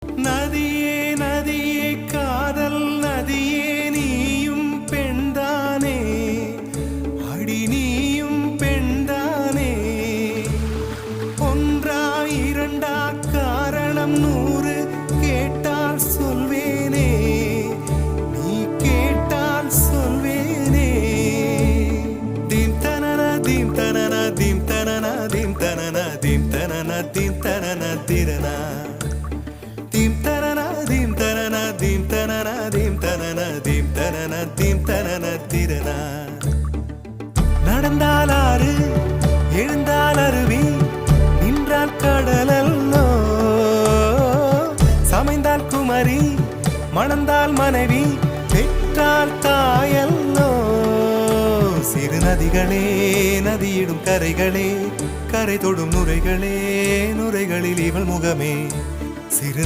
நதியே நதியே காதல் நதியே நீயும் பெண்தானே அடி நீயும் பெண்தானே ஒன்றா இரண்டா காரணம் 100 கேட்டால் சொல்வேனே நீ கேட்டால் சொல்வேனே தீம் தனன தீம் தனன தீம் தனன தீம் தனன தீம் தனன தீம் தனன திரனா தீம் தனன தீம் தனன தீம் தனன தீம் தனன தீம் தனன தீம் தனன திரனா நடந்தால் ஆறு எழுந்தால் அருவி நின்றால் கடலல்லோ சமைந்தால் குமரி மணந்தால் மனைவி பெற்றால் தாயல்லோ சிறு நதிகளே நதியிடும் கரைகளே கரை தொடும் நுரைகளே நுரைகளில் இவள் முகமே சிறு